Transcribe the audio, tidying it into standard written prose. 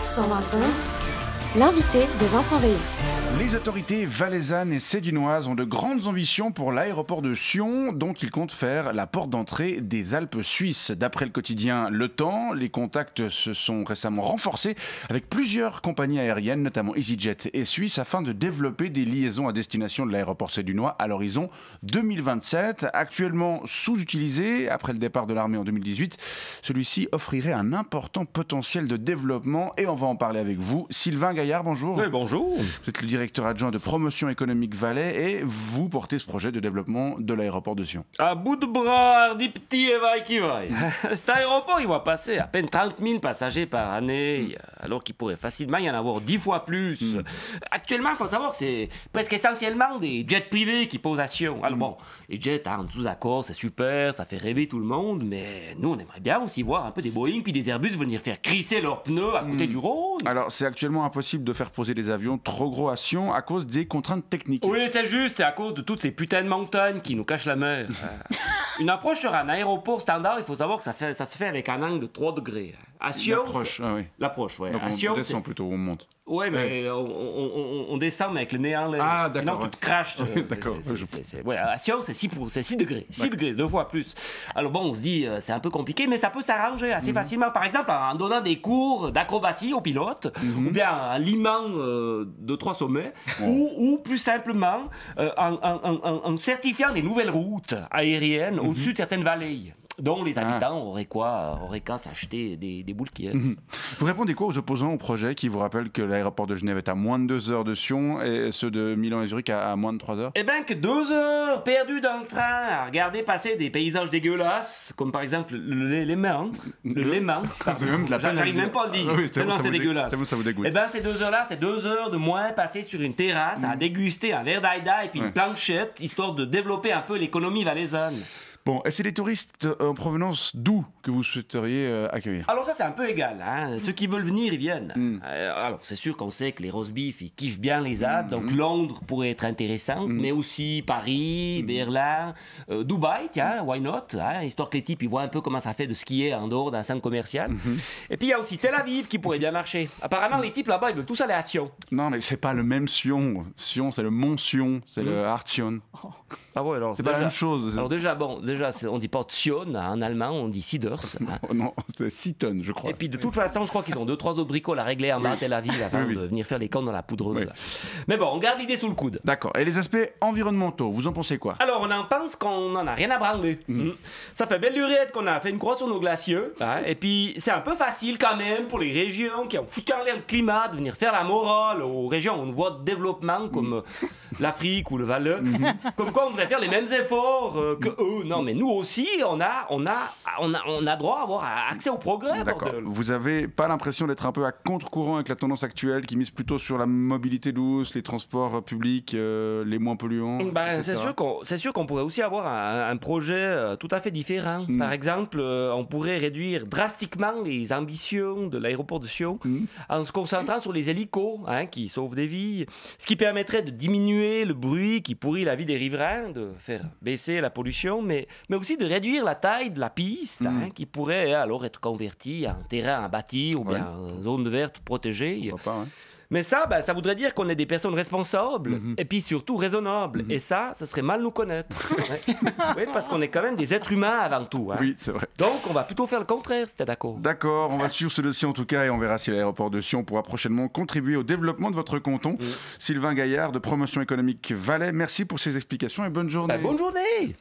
120 l'invité de Vincent Veillon. Les autorités valaisannes et sédunoises ont de grandes ambitions pour l'aéroport de Sion, dont ils comptent faire la porte d'entrée des Alpes suisses. D'après le quotidien Le Temps, les contacts se sont récemment renforcés avec plusieurs compagnies aériennes, notamment EasyJet et Suisse, afin de développer des liaisons à destination de l'aéroport sédunois à l'horizon 2027. Actuellement sous-utilisé après le départ de l'armée en 2018, celui-ci offrirait un important potentiel de développement et on va en parler avec vous. Sylvain Gaillard, bonjour. Oui, bonjour. Vous êtes le directeur adjoint de promotion économique Valais et vous portez ce projet de développement de l'aéroport de Sion. À bout de bras, hardi petit et vaille qui vaille. Cet aéroport, il va passer à peine 30 000 passagers par année, alors qu'il pourrait facilement y en avoir 10 fois plus. Actuellement, il faut savoir que c'est presque essentiellement des jets privés qui posent à Sion. Alors bon, les jets, on est tous d'accord, c'est super, ça fait rêver tout le monde, mais nous, on aimerait bien aussi voir un peu des Boeing puis des Airbus venir faire crisser leurs pneus à côté du Rhône. Alors, c'est actuellement impossible de faire poser des avions trop gros à Sion à cause des contraintes techniques. Oui, c'est juste, c'est à cause de toutes ces putains de montagnes qui nous cachent la mer. Une approche sur un aéroport standard, il faut savoir que ça se fait avec un angle de 3 degrés. À Sion, l'approche, ah oui. L'approche, ouais. Donc à on Sion, descend plutôt, on monte. Ouais, mais on descend mais avec le nez en l'air. Ah, d'accord. Sinon, tu te craches. D'accord. Ouais, à Sion, c'est 6 degrés. 6 degrés, 2 fois plus. Alors bon, on se dit, c'est un peu compliqué, mais ça peut s'arranger assez facilement. Par exemple, en donnant des cours d'acrobatie aux pilotes, ou bien en limant 2-3 sommets, ou plus simplement, en certifiant des nouvelles routes aériennes au-dessus de certaines vallées, dont les habitants auraient qu'à s'acheter des boules qui est. Vous répondez quoi aux opposants au projet qui vous rappellent que l'aéroport de Genève est à moins de 2 heures de Sion et ceux de Milan et Zurich à moins de 3 heures? Eh bien que 2 heures perdues dans le train à regarder passer des paysages dégueulasses, comme par exemple le Léman. J'arrive même pas à le dire, tellement c'est dégueulasse. Ça vous dégoûte. Eh bien ces 2 heures-là, c'est 2 heures de moins passées sur une terrasse à déguster un verre d'aïda et puis une planchette, histoire de développer un peu l'économie valaisanne. Bon, et c'est des touristes en provenance d'où que vous souhaiteriez accueillir? Alors ça, c'est un peu égal, hein. Ceux qui veulent venir, ils viennent. Alors, c'est sûr qu'on sait que les roast beef, ils kiffent bien les Alpes, donc Londres pourrait être intéressant, mais aussi Paris, Berlin, Dubaï, tiens, why not, hein, histoire que les types, ils voient un peu comment ça fait de skier en dehors d'un centre commercial. Et puis, il y a aussi Tel Aviv qui pourrait bien marcher. Apparemment, les types là-bas, ils veulent tous aller à Sion. Non, mais c'est pas le même Sion. Sion, c'est le Mont Sion, c'est le Hartjon. Ah ouais, alors c'est pas la même chose. Alors déjà, on dit pas Sion en allemand, on dit Siders. Non, c'est Seaton, je crois. Et puis de toute façon, je crois qu'ils ont 2-3 autres bricoles à régler en bas à Tel Aviv avant de venir faire les cons dans la poudreuse. Mais bon, on garde l'idée sous le coude. D'accord. Et les aspects environnementaux, vous en pensez quoi? Alors, on en pense qu'on en a rien à branler. Ça fait belle lurette qu'on a fait une croix sur nos glaciers. Hein, et puis, c'est un peu facile quand même pour les régions qui ont foutu en l'air le climat de venir faire la morale aux régions où on voit de développement comme l'Afrique ou le Valais. Comme quoi, on devrait faire les mêmes efforts que eux. Non, mais nous aussi, on a droit à avoir accès au progrès. D'accord. Bordel. Vous avez pas l'impression d'être un peu à contre-courant avec la tendance actuelle qui mise plutôt sur la mobilité douce, les transports publics, les moins polluants, c'est sûr qu'on pourrait aussi avoir un projet tout à fait différent. Par exemple, on pourrait réduire drastiquement les ambitions de l'aéroport de Sion en se concentrant sur les hélicos, hein, qui sauvent des vies, ce qui permettrait de diminuer le bruit qui pourrit la vie des riverains, de faire baisser la pollution, mais aussi de réduire la taille de la piste, hein, qui pourrait alors être convertie en terrain à bâtir ou bien en zone verte protégée. Pourquoi pas, Mais ça voudrait dire qu'on est des personnes responsables et puis surtout raisonnables. Et ça serait mal nous connaître. Oui, parce qu'on est quand même des êtres humains avant tout. Hein. Oui, c'est vrai. Donc, on va plutôt faire le contraire, si t'es d'accord. D'accord, on va suivre ce dossier en tout cas et on verra si l'aéroport de Sion pourra prochainement contribuer au développement de votre canton. Sylvain Gaillard de Promotion économique Valais, merci pour ces explications et bonne journée. Bonne journée.